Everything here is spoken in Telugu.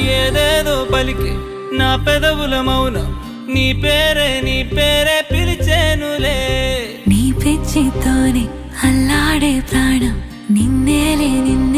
ఏదేదో పలికి నా పెదవుల మౌనం నీ పేరే పిలిచేనులే. నీ పిచ్చితోనే అల్లాడే ప్రాణం నిన్నేలే నిన్నే